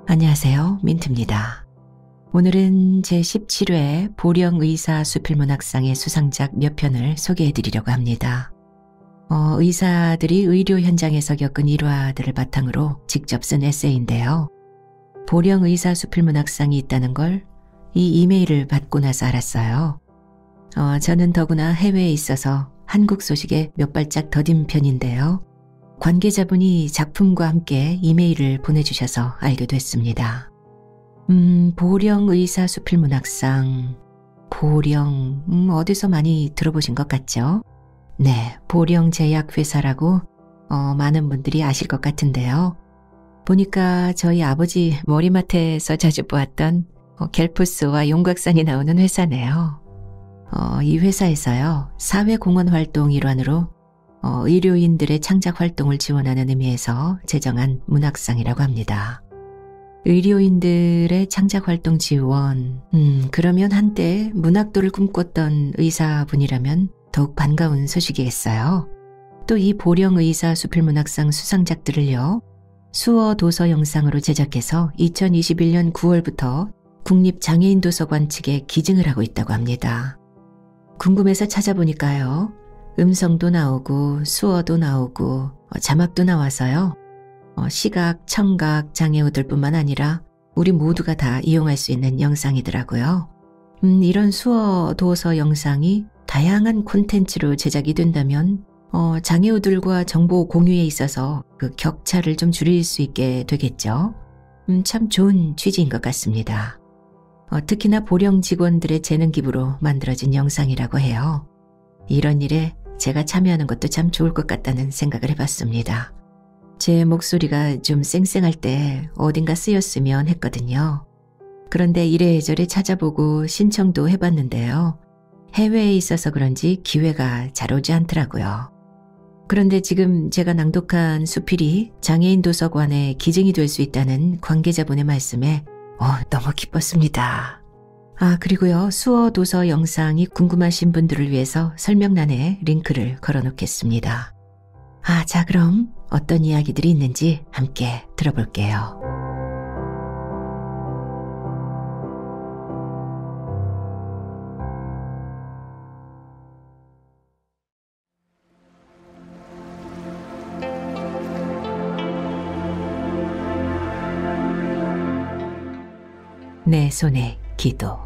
안녕하세요. 민트입니다. 오늘은 제17회 보령의사 수필문학상의 수상작 몇 편을 소개해드리려고 합니다. 의사들이 의료 현장에서 겪은 일화들을 바탕으로 직접 쓴 에세이인데요. 보령의사 수필문학상이 있다는 걸 이 이메일을 받고 나서 알았어요. 저는 더구나 해외에 있어서 한국 소식에 몇 발짝 더딘 편인데요. 관계자분이 작품과 함께 이메일을 보내주셔서 알게 됐습니다. 보령의사 수필문학상, 보령, 어디서 많이 들어보신 것 같죠? 네, 보령제약회사라고 많은 분들이 아실 것 같은데요. 보니까 저희 아버지 머리맡에서 자주 보았던 갤푸스와 용곽산이 나오는 회사네요. 이 회사에서요, 사회공헌 활동 일환으로 의료인들의 창작 활동을 지원하는 의미에서 제정한 문학상이라고 합니다. 의료인들의 창작 활동 지원, 그러면 한때 문학도를 꿈꿨던 의사분이라면 더욱 반가운 소식이겠어요. 또 이 보령의사 수필문학상 수상작들을요, 수어 도서 영상으로 제작해서 2021년 9월부터 국립장애인도서관 측에 기증을 하고 있다고 합니다. 궁금해서 찾아보니까요, 음성도 나오고 수어도 나오고 자막도 나와서요. 시각, 청각 장애우들 뿐만 아니라 우리 모두가 다 이용할 수 있는 영상이더라고요. 이런 수어 도서 영상이 다양한 콘텐츠로 제작이 된다면 장애우들과 정보 공유에 있어서 그 격차를 좀 줄일 수 있게 되겠죠. 참 좋은 취지인 것 같습니다. 특히나 보령 직원들의 재능 기부로 만들어진 영상이라고 해요. 이런 일에 제가 참여하는 것도 참 좋을 것 같다는 생각을 해봤습니다. 제 목소리가 좀 쌩쌩할 때 어딘가 쓰였으면 했거든요. 그런데 이래저래 찾아보고 신청도 해봤는데요. 해외에 있어서 그런지 기회가 잘 오지 않더라고요. 그런데 지금 제가 낭독한 수필이 장애인 도서관에 기증이 될 수 있다는 관계자분의 말씀에 너무 기뻤습니다. 그리고요, 수어 도서 영상이 궁금하신 분들을 위해서 설명란에 링크를 걸어놓겠습니다. 자, 그럼 어떤 이야기들이 있는지 함께 들어볼게요. 내 손에 기도.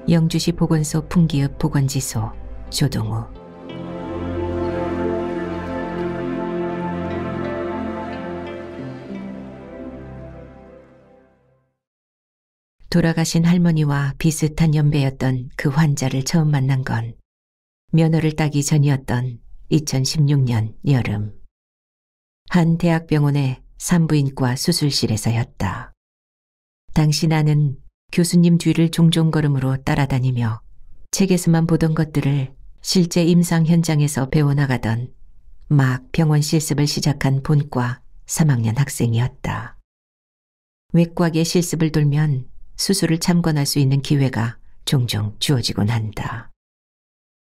영주시 보건소 풍기읍 보건지소 조동우. 돌아가신 할머니와 비슷한 연배였던 그 환자를 처음 만난 건 면허를 따기 전이었던 2016년 여름. 한 대학병원의 산부인과 수술실에서였다. 당시 나는 교수님 뒤를 종종 걸음으로 따라다니며 책에서만 보던 것들을 실제 임상 현장에서 배워나가던 막 병원 실습을 시작한 본과 3학년 학생이었다. 외과계 실습을 돌면 수술을 참관할 수 있는 기회가 종종 주어지곤 한다.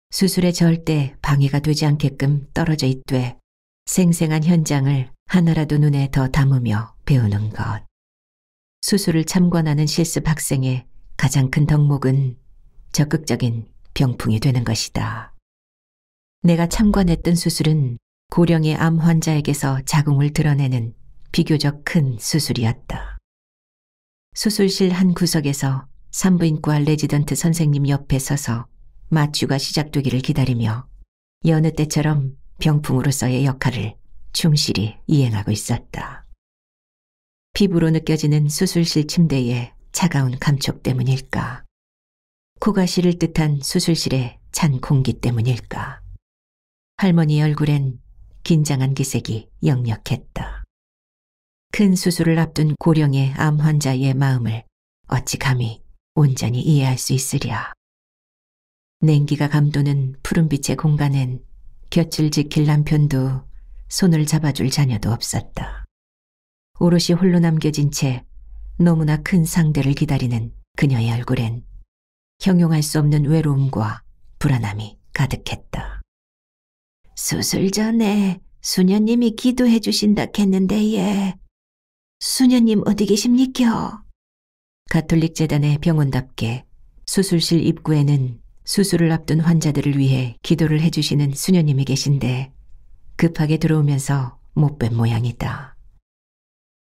수술에 절대 방해가 되지 않게끔 떨어져 있되 생생한 현장을 하나라도 눈에 더 담으며 배우는 것. 수술을 참관하는 실습 학생의 가장 큰 덕목은 적극적인 병풍이 되는 것이다. 내가 참관했던 수술은 고령의 암 환자에게서 자궁을 드러내는 비교적 큰 수술이었다. 수술실 한 구석에서 산부인과 레지던트 선생님 옆에 서서 마취가 시작되기를 기다리며 여느 때처럼 병풍으로서의 역할을 충실히 이행하고 있었다. 피부로 느껴지는 수술실 침대의 차가운 감촉 때문일까? 코가 시릴 듯한 수술실의 찬 공기 때문일까? 할머니의 얼굴엔 긴장한 기색이 역력했다. 큰 수술을 앞둔 고령의 암 환자의 마음을 어찌 감히 온전히 이해할 수 있으랴. 냉기가 감도는 푸른빛의 공간엔 곁을 지킬 남편도 손을 잡아줄 자녀도 없었다. 오롯이 홀로 남겨진 채 너무나 큰 상대를 기다리는 그녀의 얼굴엔 형용할 수 없는 외로움과 불안함이 가득했다. 수술 전에 수녀님이 기도해 주신다 했는데 예. 수녀님 어디 계십니까? 가톨릭 재단의 병원답게 수술실 입구에는 수술을 앞둔 환자들을 위해 기도를 해주시는 수녀님이 계신데 급하게 들어오면서 못 뵌 모양이다.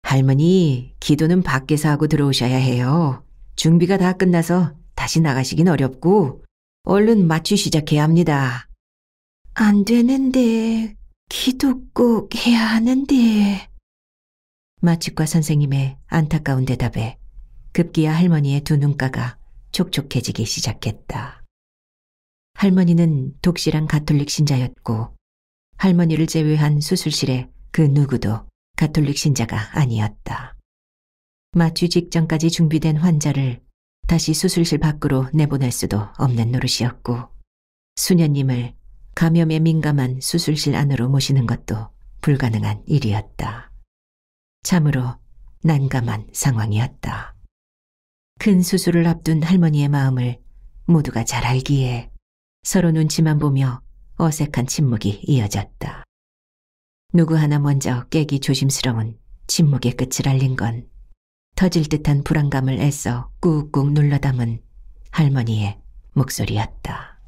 할머니, 기도는 밖에서 하고 들어오셔야 해요. 준비가 다 끝나서 다시 나가시긴 어렵고 얼른 마취 시작해야 합니다. 안 되는데, 기도 꼭 해야 하는데. 마취과 선생님의 안타까운 대답에 급기야 할머니의 두 눈가가 촉촉해지기 시작했다. 할머니는 독실한 가톨릭 신자였고 할머니를 제외한 수술실에 그 누구도 가톨릭 신자가 아니었다. 마취 직전까지 준비된 환자를 다시 수술실 밖으로 내보낼 수도 없는 노릇이었고 수녀님을 감염에 민감한 수술실 안으로 모시는 것도 불가능한 일이었다. 참으로 난감한 상황이었다. 큰 수술을 앞둔 할머니의 마음을 모두가 잘 알기에 서로 눈치만 보며 어색한 침묵이 이어졌다. 누구 하나 먼저 깨기 조심스러운 침묵의 끝을 알린 건 터질 듯한 불안감을 애써 꾹꾹 눌러 담은 할머니의 목소리였다.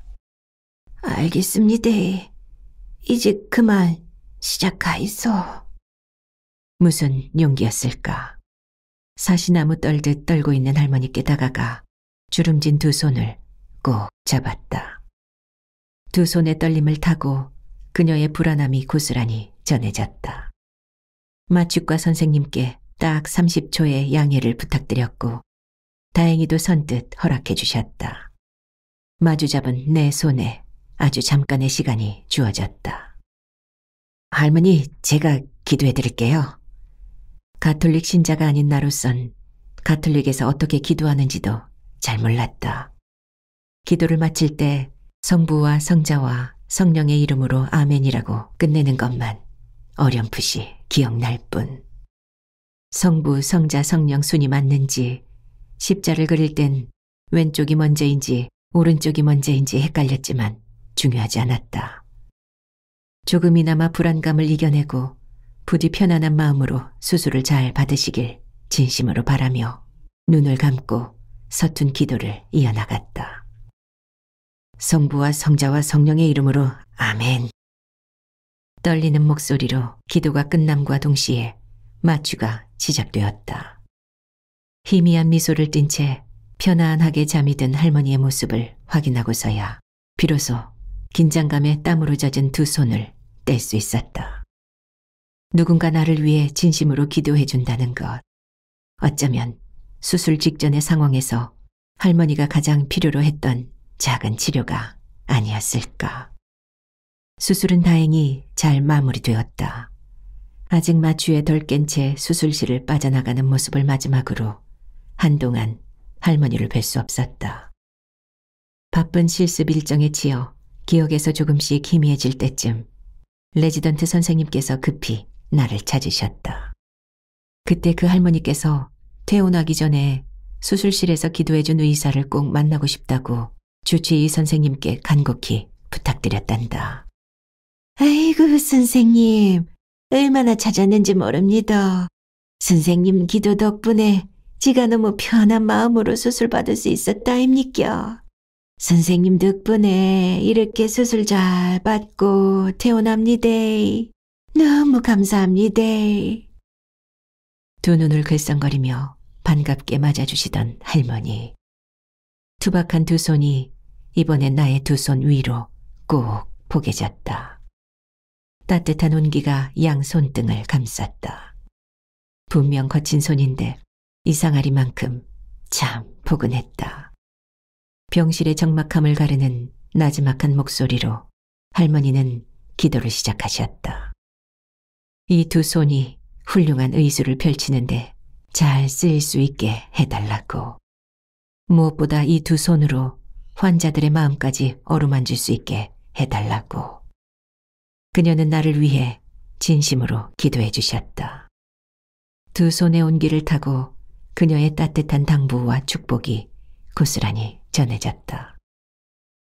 알겠습니다. 이제 그만 시작하이소. 무슨 용기였을까? 사시나무 떨듯 떨고 있는 할머니께 다가가 주름진 두 손을 꼭 잡았다. 두 손의 떨림을 타고 그녀의 불안함이 고스란히 전해졌다. 마취과 선생님께 딱 30초의 양해를 부탁드렸고 다행히도 선뜻 허락해 주셨다. 마주 잡은 내 손에 아주 잠깐의 시간이 주어졌다. 할머니, 제가 기도해 드릴게요. 가톨릭 신자가 아닌 나로선 가톨릭에서 어떻게 기도하는지도 잘 몰랐다. 기도를 마칠 때 성부와 성자와 성령의 이름으로 아멘이라고 끝내는 것만 어렴풋이 기억날 뿐. 성부, 성자, 성령 순이 맞는지 십자를 그릴 땐 왼쪽이 먼저인지 오른쪽이 먼저인지 헷갈렸지만 중요하지 않았다. 조금이나마 불안감을 이겨내고 부디 편안한 마음으로 수술을 잘 받으시길 진심으로 바라며 눈을 감고 서툰 기도를 이어나갔다. 성부와 성자와 성령의 이름으로 아멘. 떨리는 목소리로 기도가 끝남과 동시에 마취가 시작되었다. 희미한 미소를 띤 채 편안하게 잠이 든 할머니의 모습을 확인하고서야 비로소 긴장감에 땀으로 젖은 두 손을 뗄 수 있었다. 누군가 나를 위해 진심으로 기도해 준다는 것. 어쩌면 수술 직전의 상황에서 할머니가 가장 필요로 했던 작은 치료가 아니었을까. 수술은 다행히 잘 마무리되었다. 아직 마취에 덜 깬 채 수술실을 빠져나가는 모습을 마지막으로 한동안 할머니를 뵐 수 없었다. 바쁜 실습 일정에 치여 기억에서 조금씩 희미해질 때쯤 레지던트 선생님께서 급히 나를 찾으셨다. 그때 그 할머니께서 퇴원하기 전에 수술실에서 기도해준 의사를 꼭 만나고 싶다고 주치의 선생님께 간곡히 부탁드렸단다. 아이고 선생님, 얼마나 찾았는지 모릅니다. 선생님 기도 덕분에 지가 너무 편한 마음으로 수술 받을 수 있었다 아닙니까? 선생님 덕분에 이렇게 수술 잘 받고 퇴원합니다. 너무 감사합니다. 두 눈을 글썽거리며 반갑게 맞아주시던 할머니. 투박한 두 손이 이번엔 나의 두 손 위로 꼭 포개졌다. 따뜻한 온기가 양 손등을 감쌌다. 분명 거친 손인데 이상하리만큼 참 포근했다. 병실의 적막함을 가르는 나지막한 목소리로 할머니는 기도를 시작하셨다. 이 두 손이 훌륭한 의술을 펼치는데 잘 쓰일 수 있게 해달라고. 무엇보다 이 두 손으로 환자들의 마음까지 어루만질 수 있게 해달라고. 그녀는 나를 위해 진심으로 기도해 주셨다. 두 손의 온기를 타고 그녀의 따뜻한 당부와 축복이 고스란히 전해졌다.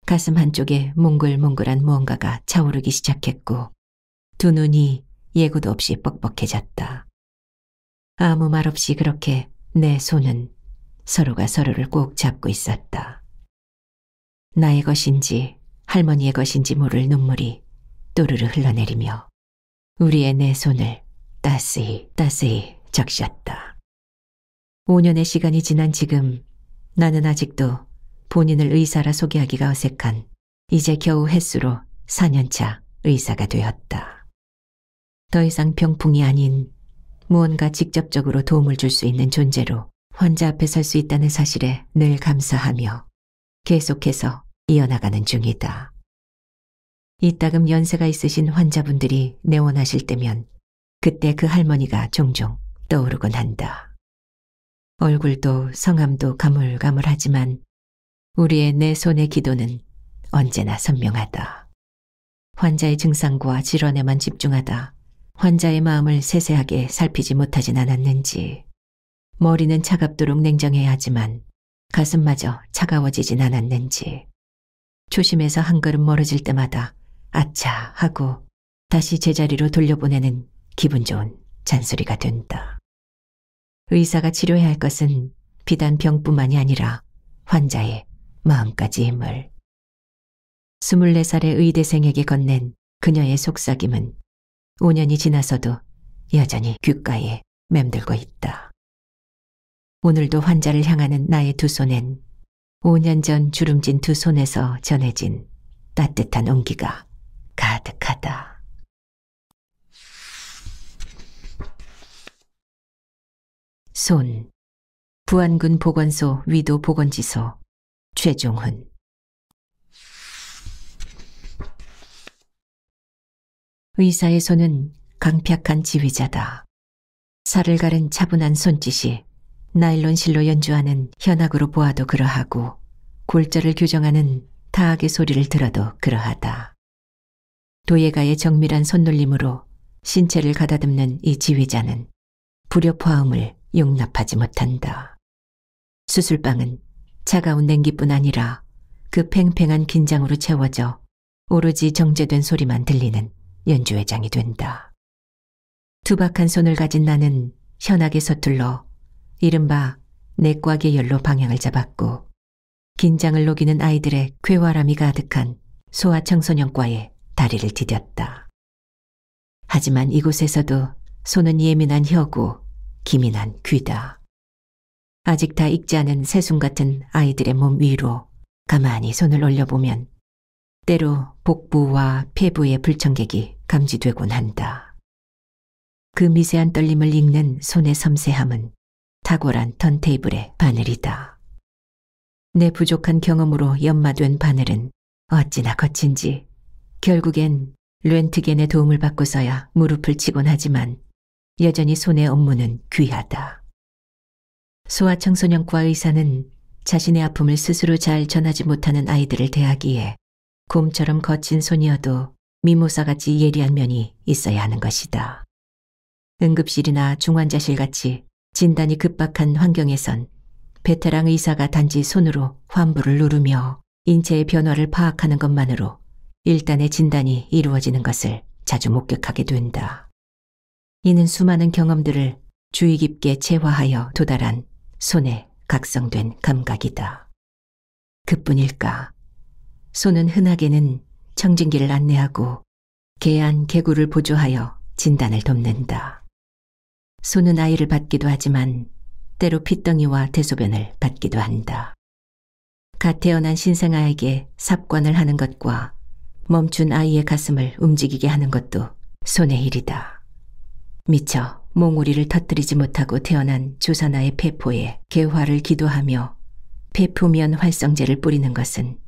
가슴 한쪽에 몽글몽글한 무언가가 차오르기 시작했고 두 눈이 예고도 없이 뻑뻑해졌다. 아무 말 없이 그렇게 내 손은 서로가 서로를 꼭 잡고 있었다. 나의 것인지 할머니의 것인지 모를 눈물이 또르르 흘러내리며 우리의 내 손을 따스히 적셨다. 5년의 시간이 지난 지금 나는 아직도 본인을 의사라 소개하기가 어색한 이제 겨우 햇수로 4년차 의사가 되었다. 더 이상 병풍이 아닌 무언가 직접적으로 도움을 줄 수 있는 존재로 환자 앞에 설 수 있다는 사실에 늘 감사하며 계속해서 이어나가는 중이다. 이따금 연세가 있으신 환자분들이 내원하실 때면 그때 그 할머니가 종종 떠오르곤 한다. 얼굴도 성함도 가물가물하지만 우리의 내 손의 기도는 언제나 선명하다. 환자의 증상과 질환에만 집중하다 환자의 마음을 세세하게 살피지 못하진 않았는지, 머리는 차갑도록 냉정해야 하지만 가슴마저 차가워지진 않았는지, 초심에서 한 걸음 멀어질 때마다 아차 하고 다시 제자리로 돌려보내는 기분 좋은 잔소리가 된다. 의사가 치료해야 할 것은 비단 병뿐만이 아니라 환자의 마음까지임을. 24살의 의대생에게 건넨 그녀의 속삭임은 5년이 지나서도 여전히 귓가에 맴돌고 있다. 오늘도 환자를 향하는 나의 두 손엔 5년 전 주름진 두 손에서 전해진 따뜻한 온기가 가득하다. 손, 부안군 보건소 위도 보건지소, 최종훈. 의사의 손은 강팍한 지휘자다. 살을 가른 차분한 손짓이 나일론 실로 연주하는 현악으로 보아도 그러하고 골절을 규정하는 타악의 소리를 들어도 그러하다. 도예가의 정밀한 손놀림으로 신체를 가다듬는 이 지휘자는 불협화음을 용납하지 못한다. 수술방은 차가운 냉기뿐 아니라 그 팽팽한 긴장으로 채워져 오로지 정제된 소리만 들리는 연주회장이 된다. 투박한 손을 가진 나는 현하게 서툴러 이른바 내과 계열로 방향을 잡았고 긴장을 녹이는 아이들의 쾌활함이 가득한 소아청소년과에 다리를 디뎠다. 하지만 이곳에서도 손은 예민한 혀고 기민한 귀다. 아직 다 익지 않은 새순 같은 아이들의 몸 위로 가만히 손을 올려보면 때로 복부와 폐부의 불청객이 감지되곤 한다. 그 미세한 떨림을 읽는 손의 섬세함은 탁월한 턴테이블의 바늘이다. 내 부족한 경험으로 연마된 바늘은 어찌나 거친지 결국엔 렌트겐의 도움을 받고서야 무릎을 치곤 하지만 여전히 손의 업무는 귀하다. 소아청소년과 의사는 자신의 아픔을 스스로 잘 전하지 못하는 아이들을 대하기에 곰처럼 거친 손이어도 미모사같이 예리한 면이 있어야 하는 것이다. 응급실이나 중환자실같이 진단이 급박한 환경에선 베테랑 의사가 단지 손으로 환부를 누르며 인체의 변화를 파악하는 것만으로 일단의 진단이 이루어지는 것을 자주 목격하게 된다. 이는 수많은 경험들을 주의 깊게 체화하여 도달한 손에 각성된 감각이다. 그뿐일까? 손은 흔하게는 청진기를 안내하고 개안, 개구를 보조하여 진단을 돕는다. 손은 아이를 받기도 하지만 때로 핏덩이와 대소변을 받기도 한다. 갓 태어난 신생아에게 삽관을 하는 것과 멈춘 아이의 가슴을 움직이게 하는 것도 손의 일이다. 미처 몽우리를 터뜨리지 못하고 태어난 조산아의 폐포에 개화를 기도하며 폐포면 활성제를 뿌리는 것은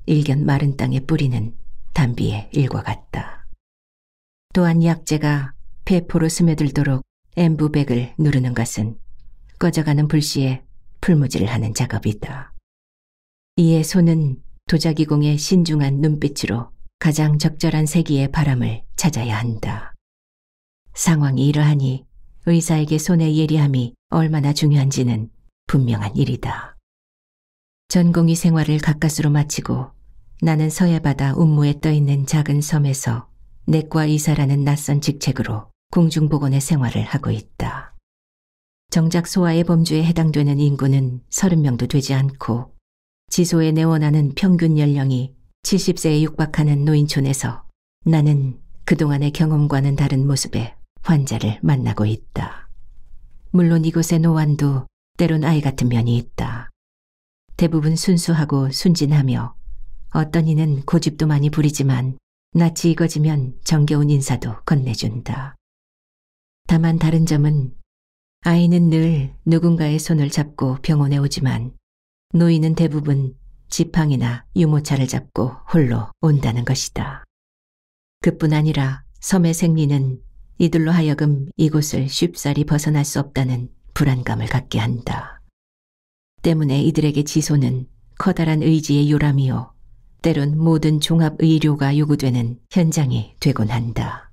일견 마른 땅에 뿌리는 담비의 일과 같다. 또한 약재가 폐포로 스며들도록 엠부백을 누르는 것은 꺼져가는 불씨에 풀무질을 하는 작업이다. 이에 손은 도자기공의 신중한 눈빛으로 가장 적절한 세기의 바람을 찾아야 한다. 상황이 이러하니 의사에게 손의 예리함이 얼마나 중요한지는 분명한 일이다. 전공의 생활을 가까스로 마치고 나는 서해바다 운무에 떠있는 작은 섬에서 내과 의사라는 낯선 직책으로 공중보건의 생활을 하고 있다. 정작 소아의 범주에 해당되는 인구는 30명도 되지 않고 지소에 내원하는 평균 연령이 70세에 육박하는 노인촌에서 나는 그동안의 경험과는 다른 모습의 환자를 만나고 있다. 물론 이곳의 노환도 때론 아이 같은 면이 있다. 대부분 순수하고 순진하며 어떤 이는 고집도 많이 부리지만 낯이 익어지면 정겨운 인사도 건네준다. 다만 다른 점은 아이는 늘 누군가의 손을 잡고 병원에 오지만 노인은 대부분 지팡이나 유모차를 잡고 홀로 온다는 것이다. 그뿐 아니라 섬의 생리는 이들로 하여금 이곳을 쉽사리 벗어날 수 없다는 불안감을 갖게 한다. 때문에 이들에게 지소는 커다란 의지의 요람이요. 때론 모든 종합의료가 요구되는 현장이 되곤 한다.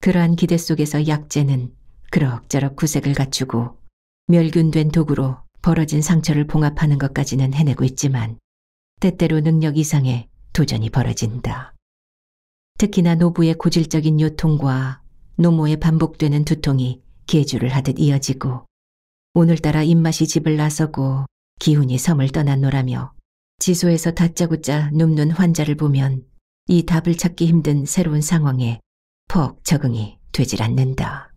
그러한 기대 속에서 약재는 그럭저럭 구색을 갖추고 멸균된 도구로 벌어진 상처를 봉합하는 것까지는 해내고 있지만 때때로 능력 이상의 도전이 벌어진다. 특히나 노부의 고질적인 요통과 노모의 반복되는 두통이 계주를 하듯 이어지고 오늘따라 입맛이 집을 나서고 기운이 섬을 떠났노라며 지소에서 다짜고짜 눕는 환자를 보면 이 답을 찾기 힘든 새로운 상황에 퍽 적응이 되질 않는다.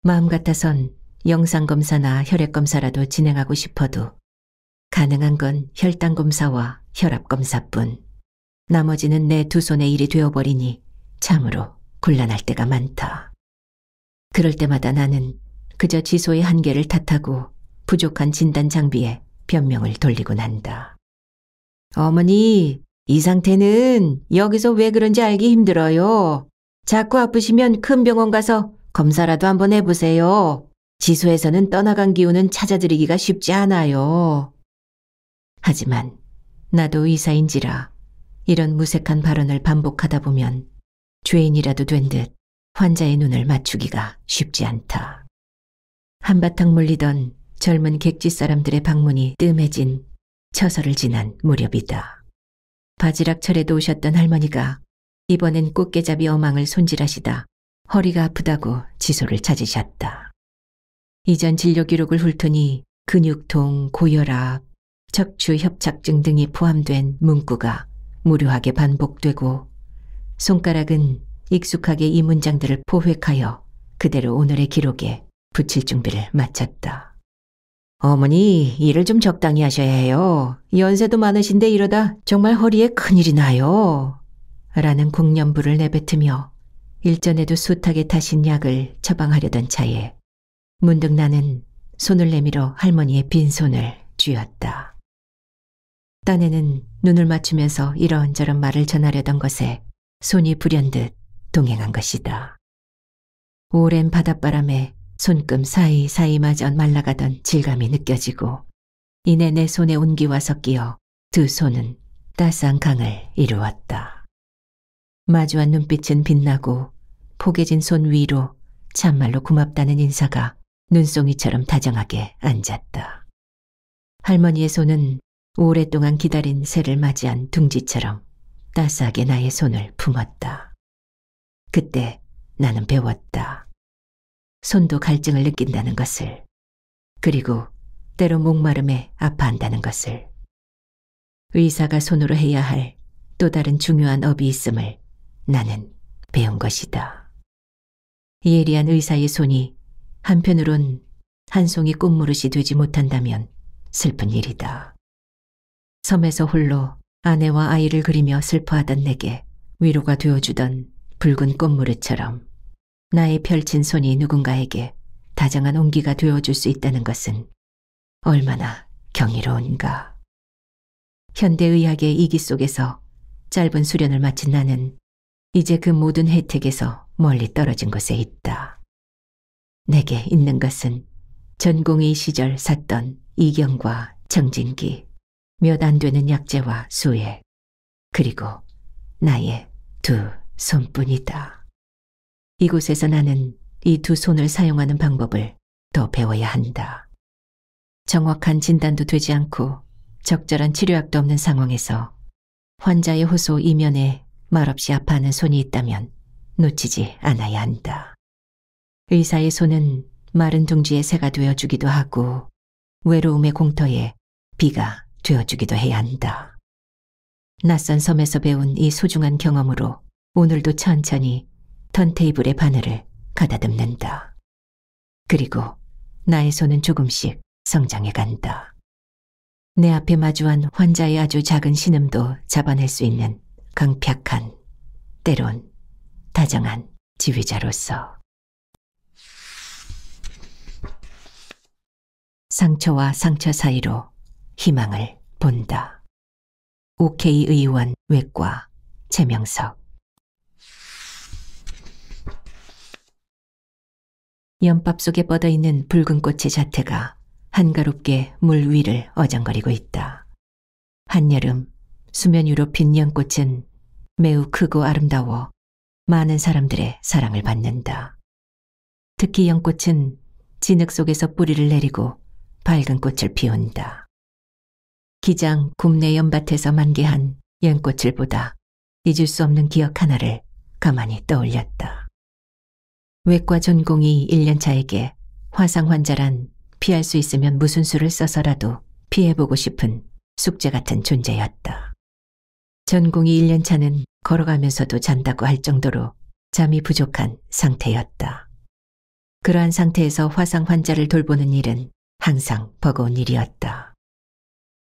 마음 같아선 영상검사나 혈액검사라도 진행하고 싶어도 가능한 건 혈당검사와 혈압검사뿐. 나머지는 내 두 손의 일이 되어버리니 참으로 곤란할 때가 많다. 그럴 때마다 나는 그저 지소의 한계를 탓하고 부족한 진단 장비에 변명을 돌리곤 한다. 어머니, 이 상태는 여기서 왜 그런지 알기 힘들어요. 자꾸 아프시면 큰 병원 가서 검사라도 한번 해보세요. 지소에서는 떠나간 기운은 찾아드리기가 쉽지 않아요. 하지만 나도 의사인지라 이런 무색한 발언을 반복하다 보면 죄인이라도 된 듯 환자의 눈을 맞추기가 쉽지 않다. 한바탕 몰리던 젊은 객지 사람들의 방문이 뜸해진 처서를 지난 무렵이다. 바지락철에도 오셨던 할머니가 이번엔 꽃게잡이 어망을 손질하시다 허리가 아프다고 지소를 찾으셨다. 이전 진료 기록을 훑으니 근육통, 고혈압, 척추 협착증 등이 포함된 문구가 무료하게 반복되고 손가락은 익숙하게 이 문장들을 포획하여 그대로 오늘의 기록에 붙일 준비를 마쳤다. 어머니, 일을 좀 적당히 하셔야 해요. 연세도 많으신데 이러다 정말 허리에 큰일이 나요. 라는 공념부를 내뱉으며 일전에도 숱하게 타신 약을 처방하려던 차에 문득 나는 손을 내밀어 할머니의 빈손을 쥐었다. 딴에는 눈을 맞추면서 이런저런 말을 전하려던 것에 손이 불현듯 동행한 것이다. 오랜 바닷바람에 손금 사이사이마저 말라가던 질감이 느껴지고 이내 내 손에 온기와 섞여 두 손은 따스한 강을 이루었다. 마주한 눈빛은 빛나고 포개진 손 위로 참말로 고맙다는 인사가 눈송이처럼 다정하게 앉았다. 할머니의 손은 오랫동안 기다린 새를 맞이한 둥지처럼 따스하게 나의 손을 품었다. 그때 나는 배웠다. 손도 갈증을 느낀다는 것을, 그리고 때로 목마름에 아파한다는 것을. 의사가 손으로 해야 할 또 다른 중요한 업이 있음을 나는 배운 것이다. 예리한 의사의 손이 한편으론 한 송이 꽃무릇이 되지 못한다면 슬픈 일이다. 섬에서 홀로 아내와 아이를 그리며 슬퍼하던 내게 위로가 되어주던 붉은 꽃무릇처럼 나의 펼친 손이 누군가에게 다정한 온기가 되어줄 수 있다는 것은 얼마나 경이로운가. 현대의학의 이기 속에서 짧은 수련을 마친 나는 이제 그 모든 혜택에서 멀리 떨어진 곳에 있다. 내게 있는 것은 전공의 시절 샀던 이경과 정진기, 몇 안 되는 약재와 수액, 그리고 나의 두 손뿐이다. 이곳에서 나는 이 두 손을 사용하는 방법을 더 배워야 한다. 정확한 진단도 되지 않고 적절한 치료약도 없는 상황에서 환자의 호소 이면에 말없이 아파하는 손이 있다면 놓치지 않아야 한다. 의사의 손은 마른 둥지의 새가 되어주기도 하고 외로움의 공터에 비가 되어주기도 해야 한다. 낯선 섬에서 배운 이 소중한 경험으로 오늘도 천천히 턴테이블의 바늘을 가다듬는다. 그리고 나의 손은 조금씩 성장해 간다. 내 앞에 마주한 환자의 아주 작은 신음도 잡아낼 수 있는 강팍한, 때론 다정한 지휘자로서. 상처와 상처 사이로 희망을 본다. OK 의원 외과 최명석. 연밥 속에 뻗어있는 붉은 꽃의 자태가 한가롭게 물 위를 어정거리고 있다. 한여름 수면 위로 핀 연꽃은 매우 크고 아름다워 많은 사람들의 사랑을 받는다. 특히 연꽃은 진흙 속에서 뿌리를 내리고 밝은 꽃을 피운다. 기장 굽내 연밭에서 만개한 연꽃을 보다 잊을 수 없는 기억 하나를 가만히 떠올렸다. 외과 전공의 1년차에게 화상 환자란 피할 수 있으면 무슨 수를 써서라도 피해보고 싶은 숙제 같은 존재였다. 전공의 1년차는 걸어가면서도 잔다고 할 정도로 잠이 부족한 상태였다. 그러한 상태에서 화상 환자를 돌보는 일은 항상 버거운 일이었다.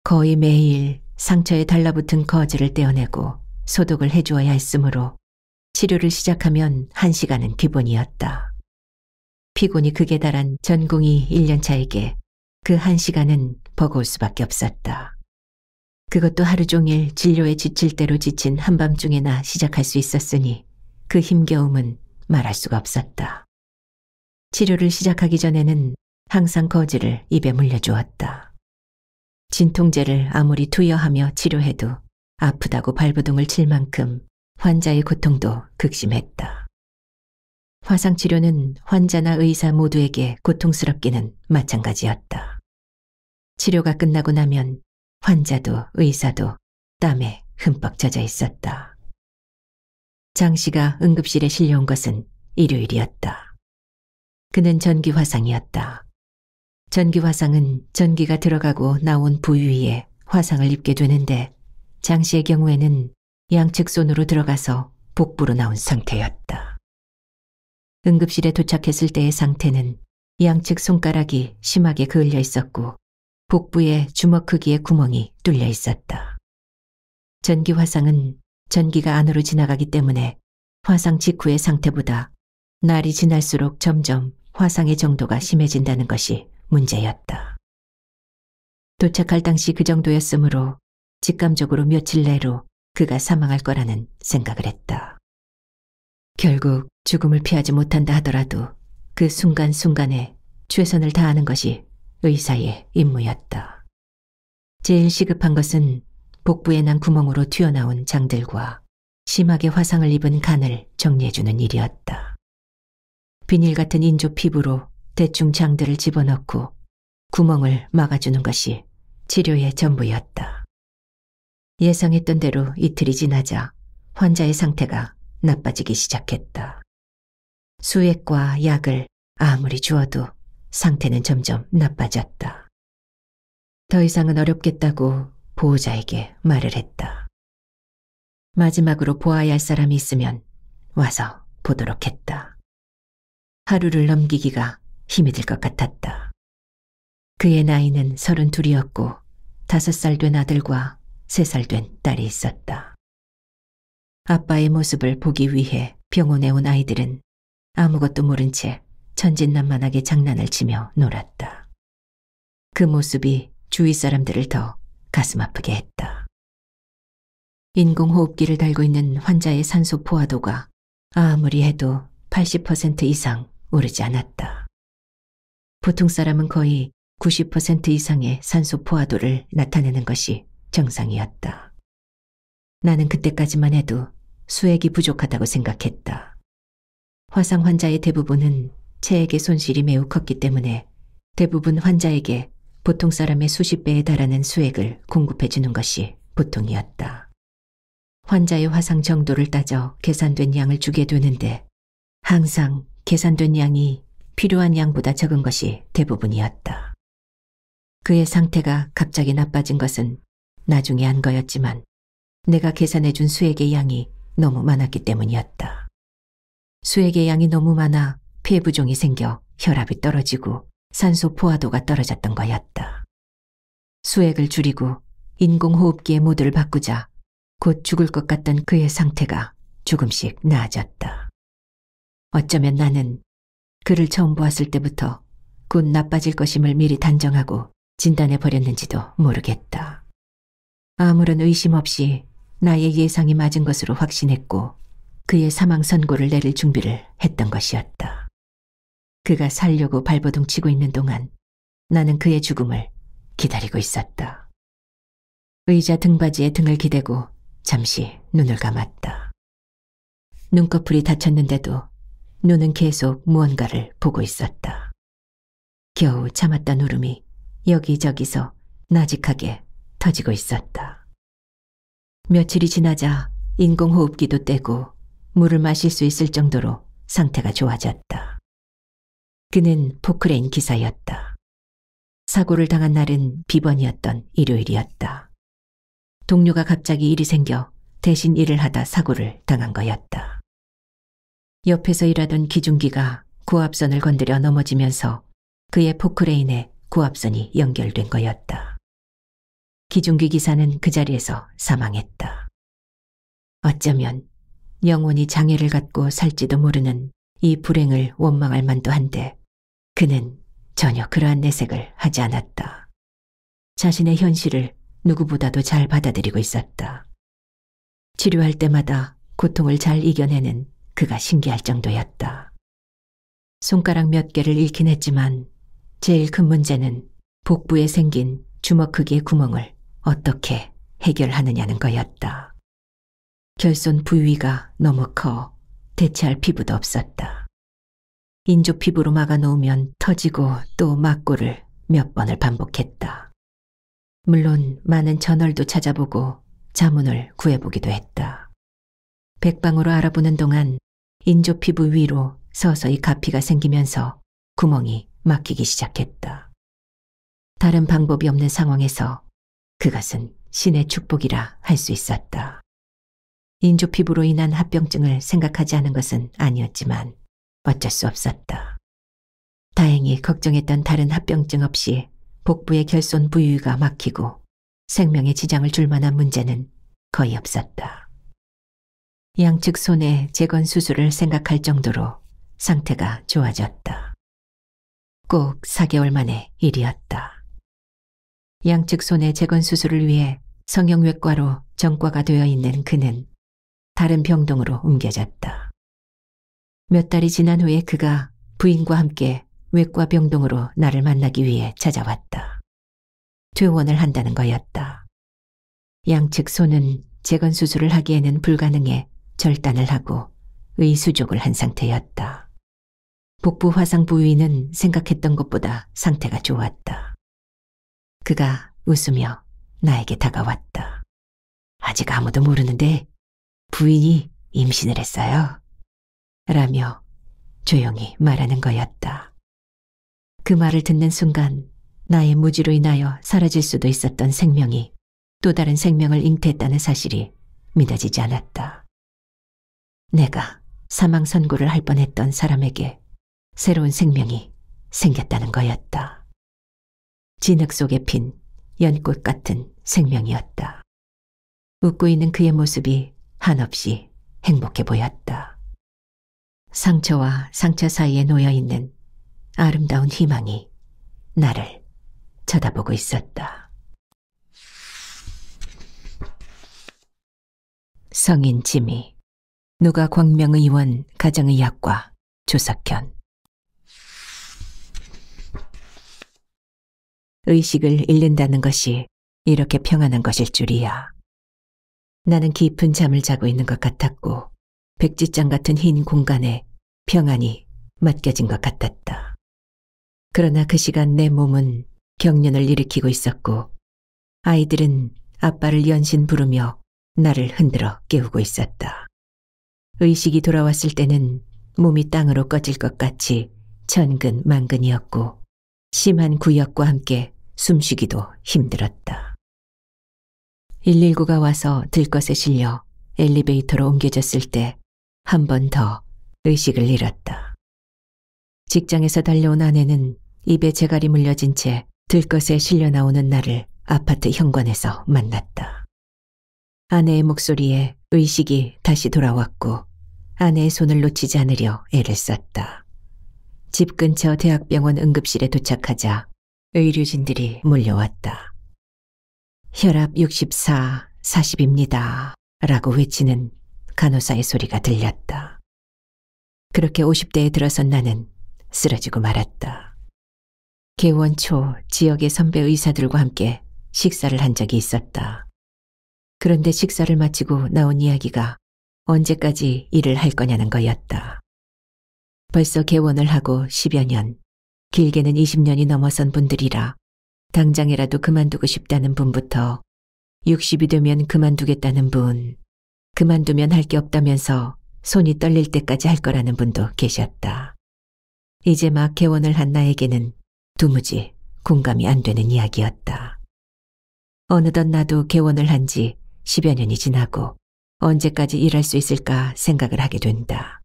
거의 매일 상처에 달라붙은 거즈를 떼어내고 소독을 해주어야 했으므로 치료를 시작하면 1시간은 기본이었다. 피곤이 극에 달한 전공의 1년차에게 그 1시간은 버거울 수밖에 없었다. 그것도 하루 종일 진료에 지칠 대로 지친 한밤중에나 시작할 수 있었으니 그 힘겨움은 말할 수가 없었다. 치료를 시작하기 전에는 항상 거즈를 입에 물려주었다. 진통제를 아무리 투여하며 치료해도 아프다고 발버둥을 칠 만큼 환자의 고통도 극심했다. 화상치료는 환자나 의사 모두에게 고통스럽기는 마찬가지였다. 치료가 끝나고 나면 환자도 의사도 땀에 흠뻑 젖어 있었다. 장 씨가 응급실에 실려온 것은 일요일이었다. 그는 전기화상이었다. 전기화상은 전기가 들어가고 나온 부위에 화상을 입게 되는데 장 씨의 경우에는 양측 손으로 들어가서 복부로 나온 상태였다. 응급실에 도착했을 때의 상태는 양측 손가락이 심하게 그을려 있었고 복부에 주먹 크기의 구멍이 뚫려 있었다. 전기 화상은 전기가 안으로 지나가기 때문에 화상 직후의 상태보다 날이 지날수록 점점 화상의 정도가 심해진다는 것이 문제였다. 도착할 당시 그 정도였으므로 직감적으로 며칠 내로 그가 사망할 거라는 생각을 했다. 결국 죽음을 피하지 못한다 하더라도 그 순간순간에 최선을 다하는 것이 의사의 임무였다. 제일 시급한 것은 복부에 난 구멍으로 튀어나온 장들과 심하게 화상을 입은 간을 정리해주는 일이었다. 비닐 같은 인조 피부로 대충 장들을 집어넣고 구멍을 막아주는 것이 치료의 전부였다. 예상했던 대로 이틀이 지나자 환자의 상태가 나빠지기 시작했다. 수액과 약을 아무리 주어도 상태는 점점 나빠졌다. 더 이상은 어렵겠다고 보호자에게 말을 했다. 마지막으로 보아야 할 사람이 있으면 와서 보도록 했다. 하루를 넘기기가 힘이 들 것 같았다. 그의 나이는 32이었고 5살 된 아들과 3살 된 딸이 있었다. 아빠의 모습을 보기 위해 병원에 온 아이들은 아무것도 모른 채 천진난만하게 장난을 치며 놀았다. 그 모습이 주위 사람들을 더 가슴 아프게 했다. 인공호흡기를 달고 있는 환자의 산소 포화도가 아무리 해도 80% 이상 오르지 않았다. 보통 사람은 거의 90% 이상의 산소 포화도를 나타내는 것이 정상이었다. 나는 그때까지만 해도 수액이 부족하다고 생각했다. 화상 환자의 대부분은 체액의 손실이 매우 컸기 때문에 대부분 환자에게 보통 사람의 수십 배에 달하는 수액을 공급해주는 것이 보통이었다. 환자의 화상 정도를 따져 계산된 양을 주게 되는데 항상 계산된 양이 필요한 양보다 적은 것이 대부분이었다. 그의 상태가 갑자기 나빠진 것은 나중에 안 거였지만 내가 계산해준 수액의 양이 너무 많았기 때문이었다. 수액의 양이 너무 많아 폐부종이 생겨 혈압이 떨어지고 산소 포화도가 떨어졌던 거였다. 수액을 줄이고 인공호흡기의 모드를 바꾸자 곧 죽을 것 같던 그의 상태가 조금씩 나아졌다. 어쩌면 나는 그를 처음 보았을 때부터 곧 나빠질 것임을 미리 단정하고 진단해 버렸는지도 모르겠다. 아무런 의심 없이 나의 예상이 맞은 것으로 확신했고 그의 사망 선고를 내릴 준비를 했던 것이었다. 그가 살려고 발버둥 치고 있는 동안 나는 그의 죽음을 기다리고 있었다. 의자 등받이에 등을 기대고 잠시 눈을 감았다. 눈꺼풀이 다쳤는데도 눈은 계속 무언가를 보고 있었다. 겨우 참았던 울음이 여기저기서 나직하게 터지고 있었다. 며칠이 지나자 인공호흡기도 떼고 물을 마실 수 있을 정도로 상태가 좋아졌다. 그는 포크레인 기사였다. 사고를 당한 날은 비번이었던 일요일이었다. 동료가 갑자기 일이 생겨 대신 일을 하다 사고를 당한 거였다. 옆에서 일하던 기중기가 고압선을 건드려 넘어지면서 그의 포크레인에 고압선이 연결된 거였다. 기중기 기사는 그 자리에서 사망했다. 어쩌면 영원히 장애를 갖고 살지도 모르는 이 불행을 원망할 만도 한데 그는 전혀 그러한 내색을 하지 않았다. 자신의 현실을 누구보다도 잘 받아들이고 있었다. 치료할 때마다 고통을 잘 이겨내는 그가 신기할 정도였다. 손가락 몇 개를 잃긴 했지만 제일 큰 문제는 복부에 생긴 주먹 크기의 구멍을 어떻게 해결하느냐는 거였다. 결손 부위가 너무 커 대체할 피부도 없었다. 인조 피부로 막아놓으면 터지고 또 막고를 몇 번을 반복했다. 물론 많은 저널도 찾아보고 자문을 구해보기도 했다. 백방으로 알아보는 동안 인조 피부 위로 서서히 가피가 생기면서 구멍이 막히기 시작했다. 다른 방법이 없는 상황에서 그것은 신의 축복이라 할 수 있었다. 인조 피부로 인한 합병증을 생각하지 않은 것은 아니었지만 어쩔 수 없었다. 다행히 걱정했던 다른 합병증 없이 복부의 결손 부위가 막히고 생명에 지장을 줄 만한 문제는 거의 없었다. 양측 손의 재건 수술을 생각할 정도로 상태가 좋아졌다. 꼭 4개월 만의 일이었다. 양측 손의 재건 수술을 위해 성형외과로 전과가 되어 있는 그는 다른 병동으로 옮겨졌다. 몇 달이 지난 후에 그가 부인과 함께 외과 병동으로 나를 만나기 위해 찾아왔다. 퇴원을 한다는 거였다. 양측 손은 재건 수술을 하기에는 불가능해 절단을 하고 의수족을 한 상태였다. 복부 화상 부위는 생각했던 것보다 상태가 좋았다. 그가 웃으며 나에게 다가왔다. 아직 아무도 모르는데 부인이 임신을 했어요. 라며 조용히 말하는 거였다. 그 말을 듣는 순간 나의 무지로 인하여 사라질 수도 있었던 생명이 또 다른 생명을 잉태했다는 사실이 믿어지지 않았다. 내가 사망 선고를 할 뻔했던 사람에게 새로운 생명이 생겼다는 거였다. 진흙 속에 핀 연꽃 같은 생명이었다. 웃고 있는 그의 모습이 한없이 행복해 보였다. 상처와 상처 사이에 놓여있는 아름다운 희망이 나를 쳐다보고 있었다. 성인 지미, 누가 광명의원 가정의학과 조석현. 의식을 잃는다는 것이 이렇게 평안한 것일 줄이야. 나는 깊은 잠을 자고 있는 것 같았고 백지장 같은 흰 공간에 평안이 맡겨진 것 같았다. 그러나 그 시간 내 몸은 경련을 일으키고 있었고 아이들은 아빠를 연신 부르며 나를 흔들어 깨우고 있었다. 의식이 돌아왔을 때는 몸이 땅으로 꺼질 것 같이 천근만근이었고 심한 구역과 함께 숨쉬기도 힘들었다. 119가 와서 들것에 실려 엘리베이터로 옮겨졌을 때 한 번 더 의식을 잃었다. 직장에서 달려온 아내는 입에 재갈이 물려진 채 들것에 실려 나오는 나를 아파트 현관에서 만났다. 아내의 목소리에 의식이 다시 돌아왔고 아내의 손을 놓치지 않으려 애를 썼다. 집 근처 대학병원 응급실에 도착하자 의료진들이 몰려왔다. 혈압 64, 40입니다. 라고 외치는 간호사의 소리가 들렸다. 그렇게 50대에 들어선 나는 쓰러지고 말았다. 개원 초 지역의 선배 의사들과 함께 식사를 한 적이 있었다. 그런데 식사를 마치고 나온 이야기가 언제까지 일을 할 거냐는 거였다. 벌써 개원을 하고 10여 년, 길게는 20년이 넘어선 분들이라 당장이라도 그만두고 싶다는 분부터 60이 되면 그만두겠다는 분, 그만두면 할 게 없다면서 손이 떨릴 때까지 할 거라는 분도 계셨다. 이제 막 개원을 한 나에게는 도무지 공감이 안 되는 이야기였다. 어느덧 나도 개원을 한 지 10여 년이 지나고 언제까지 일할 수 있을까 생각을 하게 된다.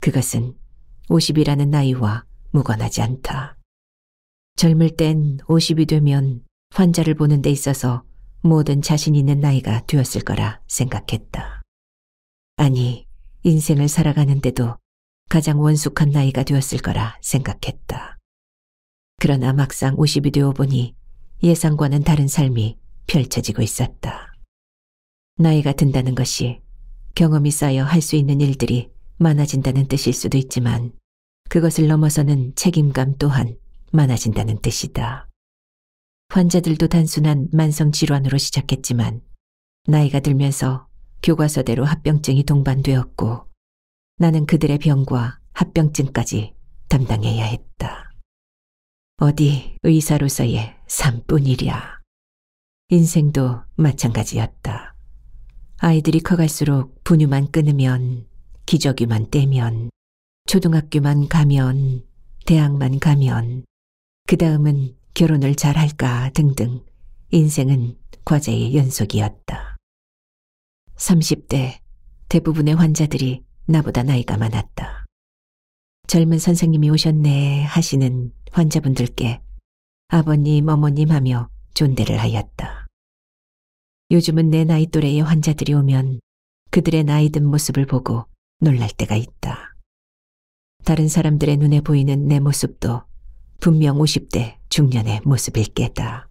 그것은 50이라는 나이와 무관하지 않다. 젊을 땐 50이 되면 환자를 보는 데 있어서 모든 자신 있는 나이가 되었을 거라 생각했다. 아니, 인생을 살아가는데도 가장 원숙한 나이가 되었을 거라 생각했다. 그러나 막상 50이 되어 보니 예상과는 다른 삶이 펼쳐지고 있었다. 나이가 든다는 것이 경험이 쌓여 할 수 있는 일들이 많아진다는 뜻일 수도 있지만 그것을 넘어서는 책임감 또한 많아진다는 뜻이다. 환자들도 단순한 만성질환으로 시작했지만 나이가 들면서 교과서대로 합병증이 동반되었고 나는 그들의 병과 합병증까지 담당해야 했다. 어디 의사로서의 삶뿐이랴. 인생도 마찬가지였다. 아이들이 커갈수록 분유만 끊으면, 기저귀만 떼면, 초등학교만 가면, 대학만 가면, 그 다음은 결혼을 잘할까 등등 인생은 과제의 연속이었다. 30대 대부분의 환자들이 나보다 나이가 많았다. 젊은 선생님이 오셨네 하시는 환자분들께 아버님, 어머님 하며 존대를 하였다. 요즘은 내 나이 또래의 환자들이 오면 그들의 나이 든 모습을 보고 놀랄 때가 있다. 다른 사람들의 눈에 보이는 내 모습도 분명 50대 중년의 모습일 게다.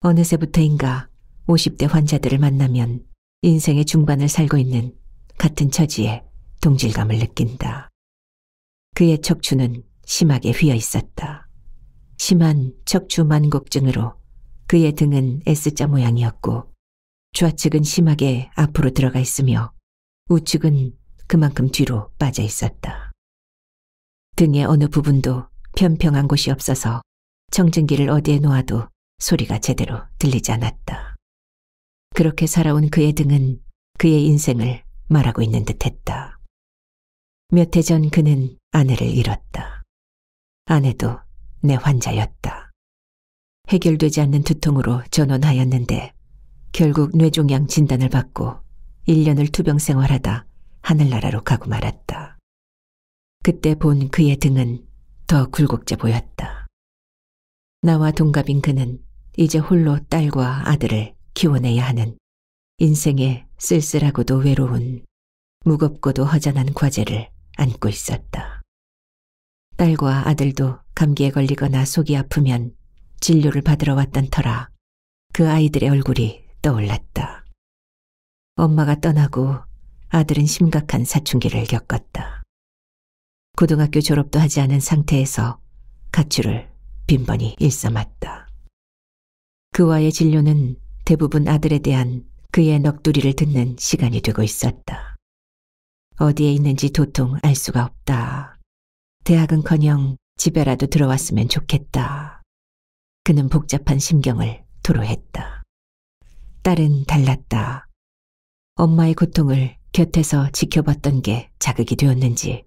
어느새부터인가 50대 환자들을 만나면 인생의 중반을 살고 있는 같은 처지에 동질감을 느낀다. 그의 척추는 심하게 휘어 있었다. 심한 척추 만곡증으로 그의 등은 S자 모양이었고 좌측은 심하게 앞으로 들어가 있으며 우측은 그만큼 뒤로 빠져 있었다. 등의 어느 부분도 편평한 곳이 없어서 청진기를 어디에 놓아도 소리가 제대로 들리지 않았다. 그렇게 살아온 그의 등은 그의 인생을 말하고 있는 듯했다. 몇 해 전 그는 아내를 잃었다. 아내도 내 환자였다. 해결되지 않는 두통으로 전원하였는데 결국 뇌종양 진단을 받고 1년을 투병 생활하다 하늘나라로 가고 말았다. 그때 본 그의 등은 더 굴곡져 보였다. 나와 동갑인 그는 이제 홀로 딸과 아들을 키워내야 하는 인생의 쓸쓸하고도 외로운 무겁고도 허전한 과제를 안고 있었다. 딸과 아들도 감기에 걸리거나 속이 아프면 진료를 받으러 왔던 터라 그 아이들의 얼굴이 떠올랐다. 엄마가 떠나고 아들은 심각한 사춘기를 겪었다. 고등학교 졸업도 하지 않은 상태에서 가출을 빈번히 일삼았다. 그와의 진료는 대부분 아들에 대한 그의 넋두리를 듣는 시간이 되고 있었다. 어디에 있는지 도통 알 수가 없다. 대학은커녕 집에라도 들어왔으면 좋겠다. 그는 복잡한 심경을 토로했다. 딸은 달랐다. 엄마의 고통을 곁에서 지켜봤던 게 자극이 되었는지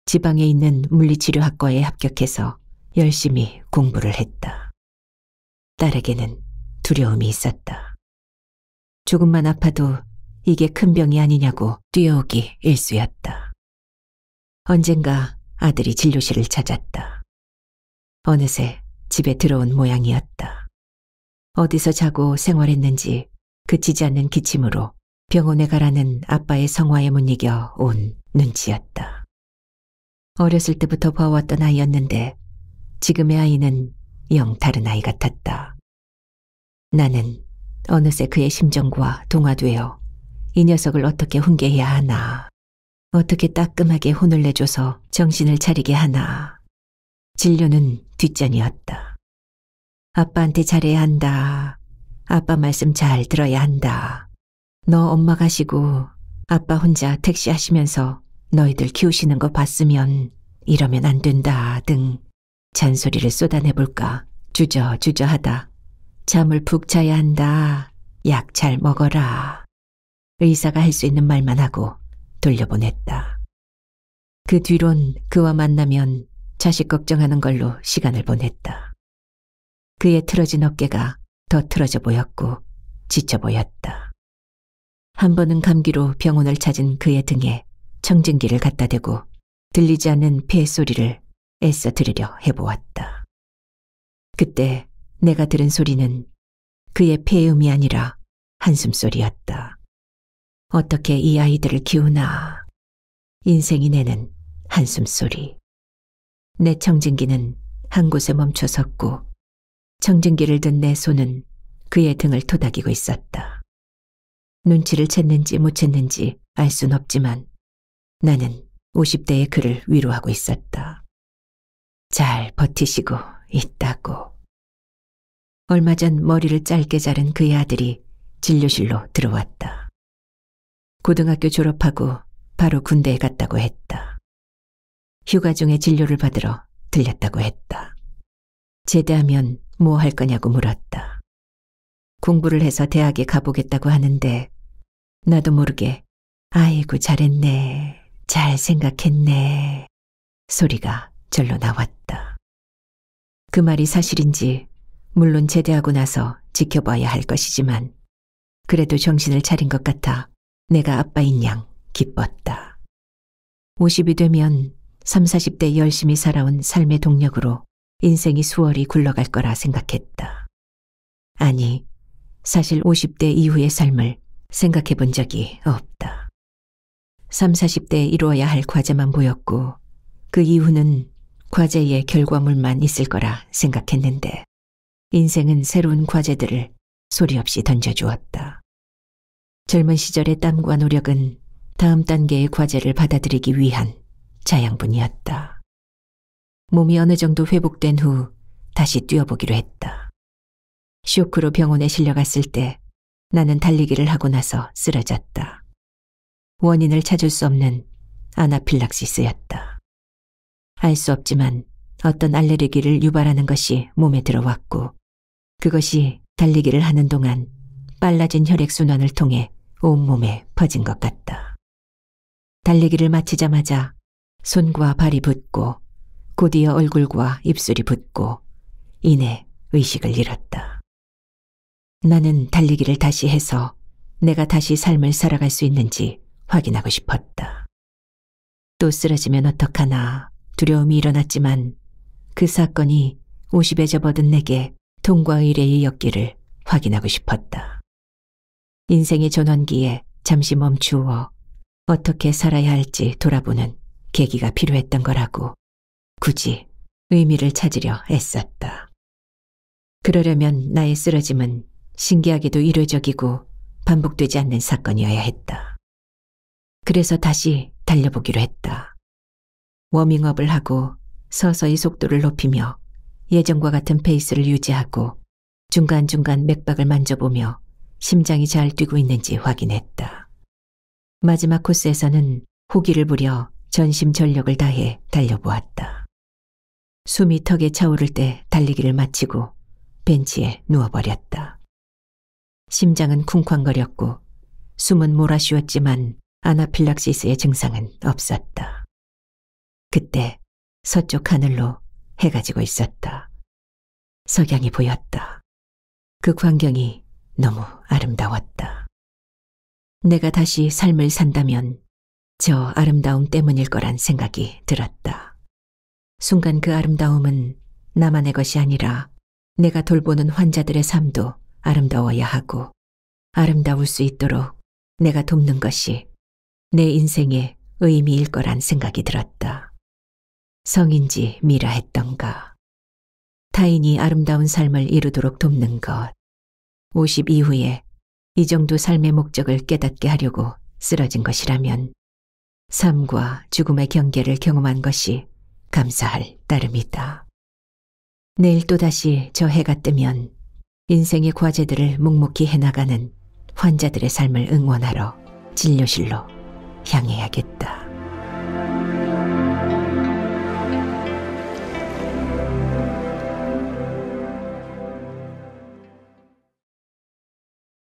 지방에 있는 물리치료학과에 합격해서 열심히 공부를 했다. 딸에게는 두려움이 있었다. 조금만 아파도 이게 큰 병이 아니냐고 뛰어오기 일쑤였다. 언젠가 아들이 진료실을 찾았다. 어느새 집에 들어온 모양이었다. 어디서 자고 생활했는지 그치지 않는 기침으로 병원에 가라는 아빠의 성화에 못 이겨 온 눈치였다. 어렸을 때부터 봐왔던 아이였는데 지금의 아이는 영 다른 아이 같았다. 나는 어느새 그의 심정과 동화되어 이 녀석을 어떻게 훈계해야 하나, 어떻게 따끔하게 혼을 내줘서 정신을 차리게 하나. 진료는 뒷전이었다. 아빠한테 잘해야 한다. 아빠 말씀 잘 들어야 한다. 너 엄마 가시고 아빠 혼자 택시 하시면서 너희들 키우시는 거 봤으면 이러면 안 된다 등 잔소리를 쏟아내볼까 주저하다 잠을 푹 자야 한다. 약 잘 먹어라. 의사가 할 수 있는 말만 하고 돌려보냈다. 그 뒤론 그와 만나면 자식 걱정하는 걸로 시간을 보냈다. 그의 틀어진 어깨가 더 틀어져 보였고 지쳐 보였다. 한 번은 감기로 병원을 찾은 그의 등에 청진기를 갖다 대고 들리지 않는 폐 소리를 애써 들으려 해보았다. 그때 내가 들은 소리는 그의 폐음이 아니라 한숨소리였다. 어떻게 이 아이들을 키우나. 인생이 내는 한숨소리. 내 청진기는 한 곳에 멈춰 섰고 청진기를 든 내 손은 그의 등을 토닥이고 있었다. 눈치를 챘는지 못 챘는지 알 순 없지만 나는 50대의 그를 위로하고 있었다. 잘 버티시고 있다고. 얼마 전 머리를 짧게 자른 그의 아들이 진료실로 들어왔다. 고등학교 졸업하고 바로 군대에 갔다고 했다. 휴가 중에 진료를 받으러 들렸다고 했다. 제대하면 뭐 할 거냐고 물었다. 공부를 해서 대학에 가보겠다고 하는데 나도 모르게 아이고 잘했네, 잘 생각했네 소리가 절로 나왔다. 그 말이 사실인지 물론 제대하고 나서 지켜봐야 할 것이지만 그래도 정신을 차린 것 같아 내가 아빠인 양 기뻤다. 50이 되면 30, 40대 열심히 살아온 삶의 동력으로 인생이 수월히 굴러갈 거라 생각했다. 아니, 사실 50대 이후의 삶을 생각해 본 적이 없다. 30, 40대에 이루어야 할 과제만 보였고 그 이후는 과제의 결과물만 있을 거라 생각했는데 인생은 새로운 과제들을 소리 없이 던져주었다. 젊은 시절의 땀과 노력은 다음 단계의 과제를 받아들이기 위한 자양분이었다. 몸이 어느 정도 회복된 후 다시 뛰어보기로 했다. 쇼크로 병원에 실려갔을 때 나는 달리기를 하고 나서 쓰러졌다. 원인을 찾을 수 없는 아나필락시스였다. 알 수 없지만 어떤 알레르기를 유발하는 것이 몸에 들어왔고 그것이 달리기를 하는 동안 빨라진 혈액순환을 통해 온몸에 퍼진 것 같다. 달리기를 마치자마자 손과 발이 붓고 곧이어 얼굴과 입술이 붓고 이내 의식을 잃었다. 나는 달리기를 다시 해서 내가 다시 삶을 살아갈 수 있는지 확인하고 싶었다. 또 쓰러지면 어떡하나 두려움이 일어났지만 그 사건이 50에 접어든 내게 통과 의례의 였기를 확인하고 싶었다. 인생의 전환기에 잠시 멈추어 어떻게 살아야 할지 돌아보는 계기가 필요했던 거라고 굳이 의미를 찾으려 애썼다. 그러려면 나의 쓰러짐은 신기하게도 일회적이고 반복되지 않는 사건이어야 했다. 그래서 다시 달려보기로 했다. 워밍업을 하고 서서히 속도를 높이며 예전과 같은 페이스를 유지하고 중간중간 맥박을 만져보며 심장이 잘 뛰고 있는지 확인했다. 마지막 코스에서는 호기를 부려 전심전력을 다해 달려보았다. 숨이 턱에 차오를 때 달리기를 마치고 벤치에 누워버렸다. 심장은 쿵쾅거렸고 숨은 몰아쉬었지만 아나필락시스의 증상은 없었다. 그때 서쪽 하늘로 해가 지고 있었다. 석양이 보였다. 그 광경이 너무 아름다웠다. 내가 다시 삶을 산다면 저 아름다움 때문일 거란 생각이 들었다. 순간 그 아름다움은 나만의 것이 아니라 내가 돌보는 환자들의 삶도 아름다워야 하고 아름다울 수 있도록 내가 돕는 것이 내 인생의 의미일 거란 생각이 들었다. 성인지 미라 했던가. 타인이 아름다운 삶을 이루도록 돕는 것. 50 이후에 이 정도 삶의 목적을 깨닫게 하려고 쓰러진 것이라면 삶과 죽음의 경계를 경험한 것이 감사할 따름이다. 내일 또다시 저 해가 뜨면 인생의 과제들을 묵묵히 해나가는 환자들의 삶을 응원하러 진료실로 향해야겠다.